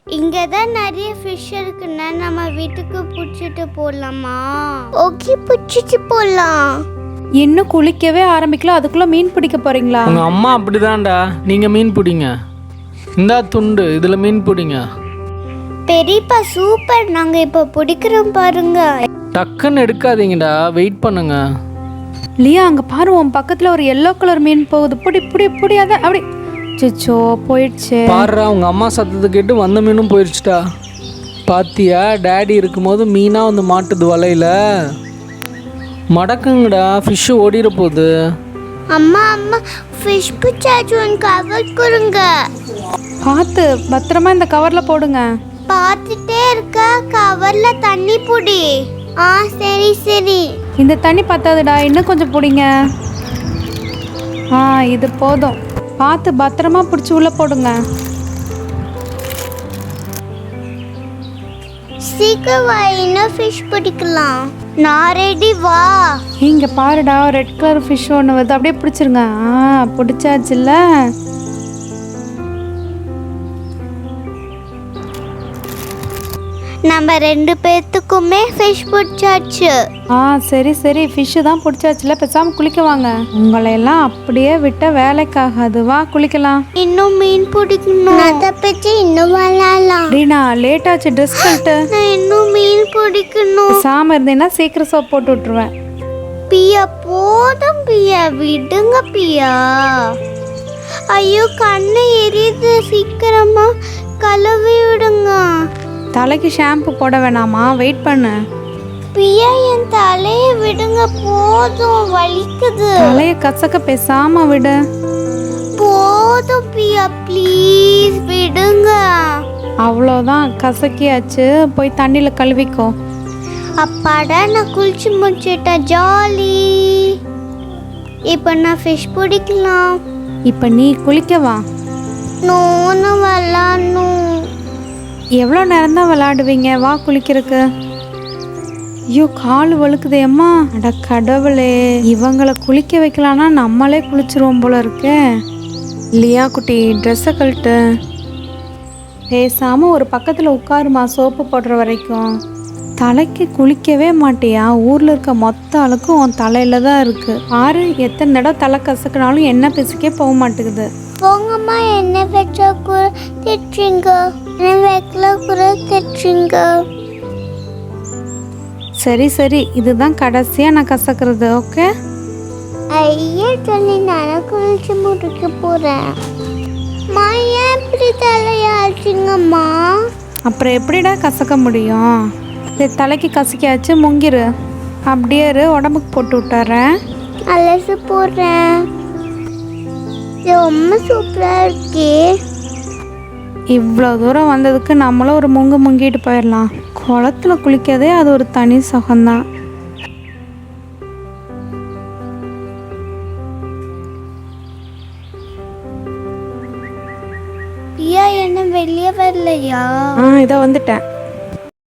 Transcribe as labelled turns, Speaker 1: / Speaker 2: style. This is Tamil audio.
Speaker 1: இங்கே தான் நிறைய ஃபிஷ் இருக்குன்னா நம்ம வீட்டுக்கு பிடிச்சிட்டு போகலாமா? ஓகே, பிடிச்சிட்டு போகலாம்.
Speaker 2: இன்னும் குளிக்கவே ஆரம்பிக்கல, அதுக்குள்ள மீன் பிடிக்க போறீங்களா?
Speaker 3: உங்க அம்மா அப்படிதான்டா. நீங்க மீன் பிடிங்க. இந்தா துண்டு, இதுல மீன் பிடிங்க.
Speaker 1: பெரியப்பா சூப்பர், நாங்க இப்போ பிடிக்கிறோம் பாருங்க.
Speaker 3: டக்குன்னு எடுக்காதீங்கடா, வெயிட் பண்ணுங்க.
Speaker 2: லியா அங்க பாரு, உன் பக்கத்துல ஒரு எல்லோ கலர் மீன் போகுது. புடி புடி புடியாத அப்படி. சிச்சோ போயிடுச்சு.
Speaker 3: பாருடா, உங்க அம்மா சத்தத்தை கேட்டு வந்த மீனும் போயிடுச்சுடா. பாத்தியா, டேடி இருக்கும்போது மீனா வந்து மாட்டுது வலையில. மடக்குங்கடா, ஃபிஷ் ஓடிட போகுது.
Speaker 1: அம்மா அம்மா, ஃபிஷ் பிடிச்சாச்சு, ஒன் கவர் கொடுங்க.
Speaker 2: பார்த்து பத்திரமா இந்த கவர்ல போடுங்க.
Speaker 1: பார்த்துட்டே இருக்க, கவர்ல தண்ணி புடி. சரி சரி.
Speaker 2: இந்த தண்ணி பத்தாதுடா, இன்னும் கொஞ்சம் பிடிங்க. இது போதும். பார்த்து பத்திரமா பிடிச்சி உள்ள போடுங்க.
Speaker 1: சீக்கிரம் வா, இன்னும் ஃபிஷ் பிடிக்கலாம். நான் ரெடி, வா.
Speaker 2: இங்க பாருடா, ரெட் கலர் ஃபிஷ் ஒன்று வருது, அப்படியே பிடிச்சிருங்க. பிடிச்சாச்சுல்ல.
Speaker 1: நம்ம 2 பேர்த்துக்குமே ஃபிஷ் பிடிச்சாச்சு.
Speaker 2: சரி சரி, ஃபிஷ்ஷு தான் பிடிச்சாச்சுல, பேசாமல் குளிக்க வாங்க. உங்களை எல்லாம் அப்படியே விட்ட வேலைக்காகாது. வா குளிக்கலாம்.
Speaker 1: இன்னும் மீன் பிடிக்கணும். அதை பற்றி இன்னும் விளையாடலாம்.
Speaker 2: ரீனா லேட் ஆச்சு, ட்ரெஸ் பண்ணிட்டு.
Speaker 1: நான் இன்னும் மீன் பிடிக்கணும்.
Speaker 2: சாம இருந்தீங்கன்னா சீக்கிரம் சோப் போட்டு விட்டுருவேன்.
Speaker 1: பியா போதும் பியா, விடுங்க பியா. ஐயோ கண்ணு எரியுது, சீக்கிரமா கழுவி விடுங்க.
Speaker 2: தலைக்கு ஷாம்பு போட வேணாமா? வெயிட் பண்ணு.
Speaker 1: பியா என் தலையை விடுங்க, போதும் வலிக்குது.
Speaker 2: தலையை கசக்க பேசாம விடு.
Speaker 1: போதும் பியா, ப்ளீஸ் விடுங்க.
Speaker 2: அவ்வளோதான், கசக்கியாச்சு. போய் தண்ணியில் கழுவிக்கோ.
Speaker 1: அப்பாடா, நான் குளிச்சு முடிச்சிட்டேன், ஜாலி. இப்போ நான் ஃபிஷ் பிடிக்கலாம்.
Speaker 2: இப்போ நீ குளிக்கவா?
Speaker 1: நோன்னு விளாடணும்.
Speaker 2: எவ்வளோ நேரம் தான் விளையாடுவீங்க? வா குளிக்கிறதுக்கு. ஐயோ கால் வழுக்குதே அம்மா. அட கடவுளே, இவங்களை குளிக்க வைக்கலான்னா நம்மளே குளிச்சிருவோம் போல இருக்கே. இல்லையா குட்டி, ட்ரெஸ்ஸை கழட்டு. பேசாமல் ஒரு பக்கத்தில் உட்காருமா, சோப்பு போடுற வரைக்கும். தலைக்கு குளிக்கவே மாட்டியா? ஊரில் இருக்க மொத்த அழுக்கும் உன் தலையில் தான் இருக்குது. ஆறு எத்தனை தடவை தலை கசக்குனாலும் எண்ணெய் பிசுக்கே போக மாட்டேங்குது.
Speaker 1: போங்கம்மா, என்ன வச்சா கூட திட்டுறீங்க, என்ன வைக்கல கூட திட்டுறீங்க.
Speaker 2: சரி சரி, இதுதான் கடைசியாக நான் கசக்கிறது. ஓகே.
Speaker 1: ஐயா சொல்லி நான் குளிச்சு முடிக்க போகிறேன். மா ஏன் இப்படி தலையாச்சுங்கம்மா?
Speaker 2: அப்புறம் எப்படிடா கசக்க முடியும்? சரி, தலைக்கு கசக்கியாச்சு, முங்கிரு. அப்படியே உடம்புக்கு போட்டு விட்டுறேன்.
Speaker 1: அலசு போடுறேன். ரொம்ப சூப்பராக இருக்கே.
Speaker 2: இவ்வளோ தூரம் வந்ததுக்கு நம்மளும் ஒரு முங்கிட்டு போயிடலாம். குளத்துல குளிக்கதே அது ஒரு தனி சுகம்தான்.
Speaker 1: ஐயா என்ன வெளியே வரலையா?
Speaker 2: இதை வந்துட்டேன்.